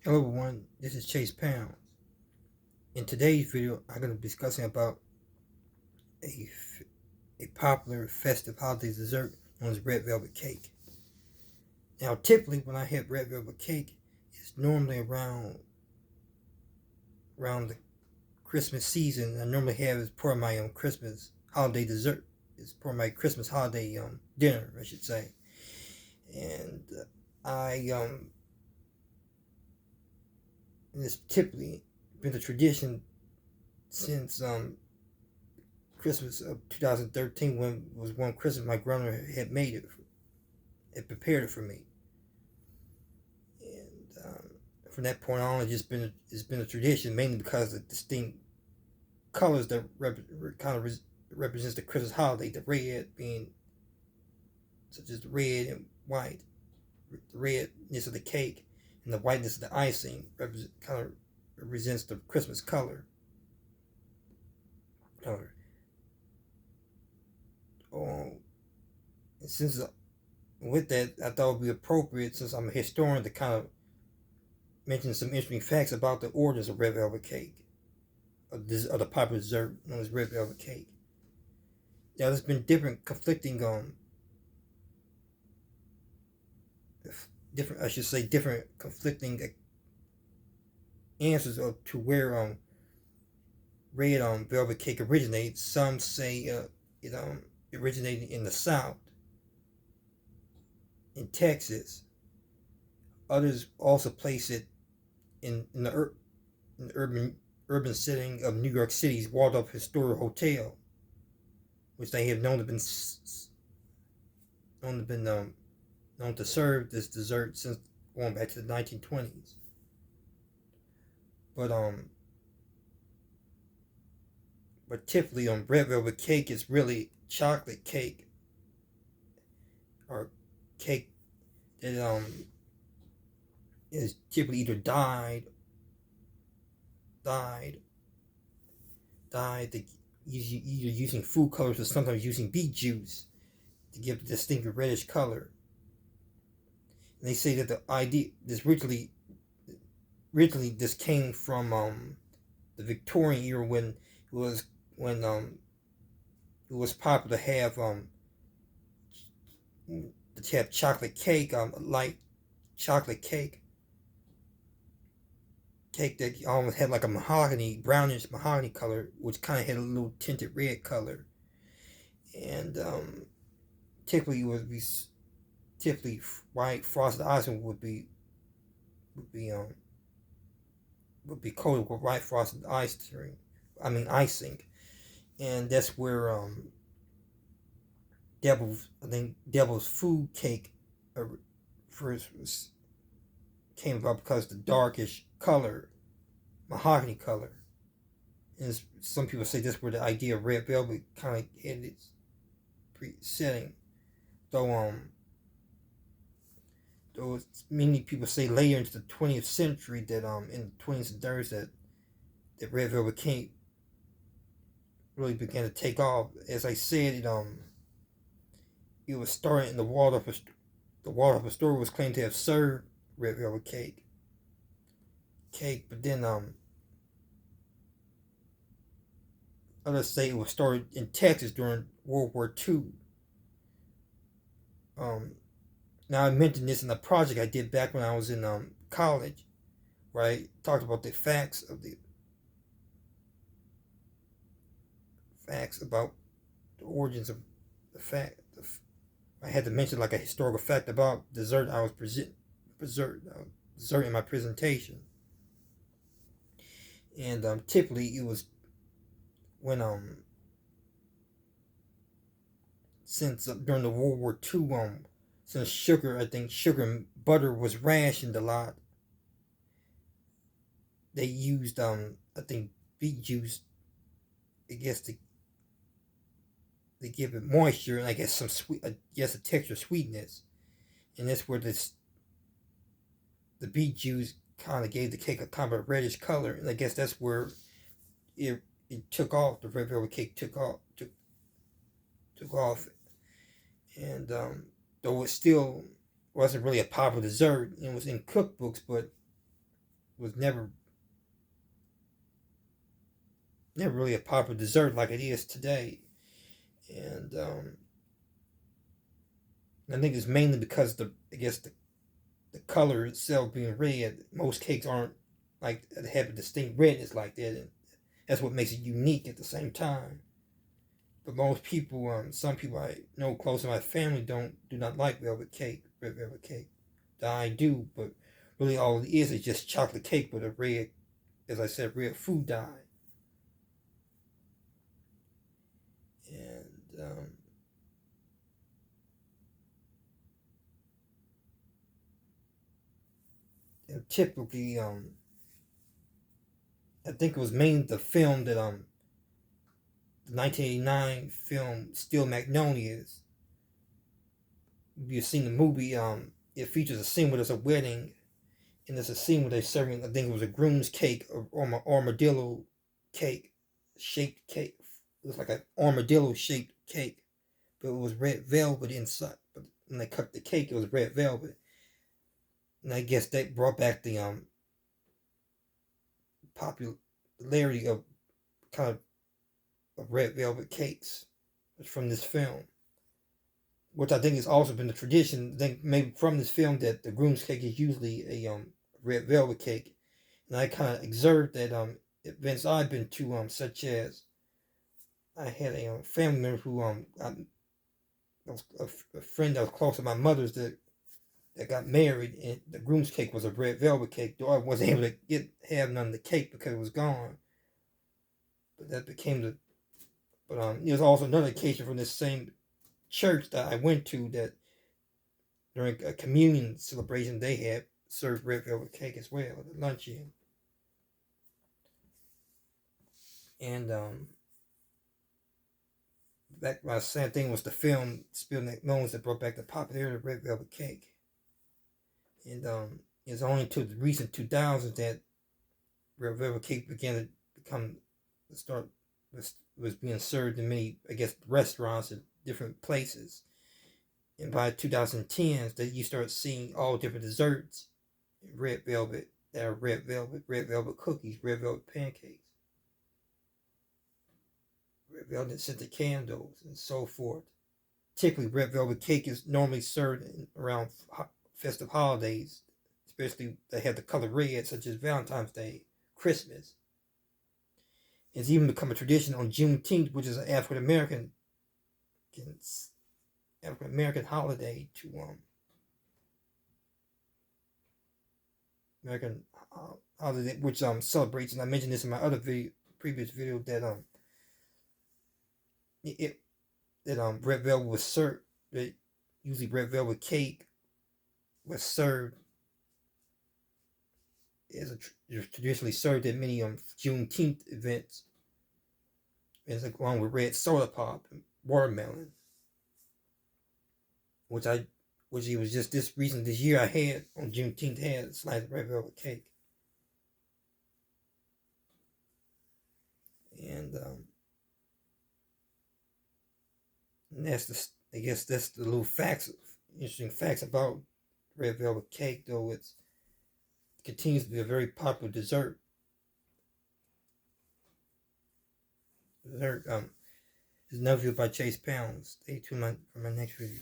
Hello everyone, this is Chase Pound. In today's video, I'm going to be discussing about a, a popular festive holiday dessert known as red velvet cake. Now, typically when I have red velvet cake, it's normally around the Christmas season. I normally have it as part of my Christmas holiday dessert. It's part of my Christmas holiday dinner, I should say. And I and it's typically been a tradition since Christmas of 2013 when was one Christmas my grandmother had made it, had prepared it for me, and from that point on, it's been a tradition mainly because of the distinct colors that represents the Christmas holiday. The red being such as the red and white, the redness of the cake and the whiteness of the icing kind of represents the Christmas color. Color. Oh, and since with that, I thought it would be appropriate, since I'm a historian, to kind of mention some interesting facts about the origins of red velvet cake, of the popular dessert known as red velvet cake. Now, there's been different conflicting answers to where red velvet cake originates. Some say it originated in the South, in Texas. Others also place it in the urban setting of New York City's Waldorf Astoria Hotel, which they have known to serve this dessert since going back to the 1920s. But typically red velvet cake is really chocolate cake, or cake that is typically either dyed either using food colors or sometimes using beet juice to give the distinctive reddish color. And they say that the idea this originally this came from the Victorian era, when it was popular to have chocolate cake, light chocolate cake that almost had like a brownish mahogany color, which kind of had a little tinted red color. And typically white frosted icing would be coated with white frosted icing, and that's where Devil's Food Cake first came about, because the darkish color, mahogany color. And some people say that's where the idea of red velvet kind of had its setting. Though many people say later into the 20th century that in the 20s and 30s that red velvet cake really began to take off. As I said, it was started in the Waldorf Astoria was claimed to have served red velvet cake, but then others say it was started in Texas during World War II. Now, I mentioned this in a project I did back when I was in college, where I talked about the facts about the origins of the fact. I had to mention like a historical fact about dessert I was dessert in my presentation. And typically it was when since during the World War II, since sugar and butter was rationed a lot, they used beet juice, I guess, to give it moisture, and I guess a texture sweetness. And that's where the beet juice kind of gave the cake a kind of a reddish color, and I guess that's where it took off. The red velvet cake took off, and though it still wasn't really a popular dessert, it was in cookbooks, but was never really a popular dessert like it is today, and I think it's mainly because the color itself being red. Most cakes aren't like have a distinct redness like that, and that's what makes it unique at the same time. But most people, some people I know close to my family do not like red velvet cake. I do, but really all it is just chocolate cake with a red, as I said, red food dye. And typically, I think it was mainly the film that the 1989 film Steel Magnolias. You've seen the movie. It features a scene where there's a wedding, and there's a scene where they're serving. I think it was a groom's cake or armadillo cake, shaped cake. It was like an armadillo shaped cake, but it was red velvet inside. But when they cut the cake, it was red velvet, and I guess that brought back the popularity of kind of red velvet cakes from this film, which I think has also been the tradition. I think maybe from this film that the groom's cake is usually a red velvet cake, and I kind of observed that events I've been to, such as I had a family member who was a friend that was close to my mother's that got married, and the groom's cake was a red velvet cake. Though I wasn't able to have none of the cake because it was gone, but that became the. But there was also another occasion from this same church that I went to that during a communion celebration they had served red velvet cake as well at the luncheon. And back my same thing was the film Spill Magnolias that brought back the popularity of red velvet cake. And it's only to the recent 2000s that red velvet cake began to become start was being served in many, I guess, restaurants at different places. And by 2010s, that you start seeing all different desserts, red velvet, that are red velvet cookies, red velvet pancakes, red velvet scented candles, and so forth. Typically, red velvet cake is normally served around festive holidays, especially they have the color red, such as Valentine's Day, Christmas. It's even become a tradition on Juneteenth, which is an African American holiday to American holiday, which celebrates. And I mentioned this in my other previous video that it that red velvet was served. That usually red velvet cake was served as traditionally served at many Juneteenth events, as along with red soda pop and watermelon, which it was just this year I had on Juneteenth had a slice of red velvet cake, and that's I guess that's the little interesting facts about red velvet cake. Though it continues to be a very popular dessert. Dessert. Is another video by Chase Pounds. Stay tuned for my next video.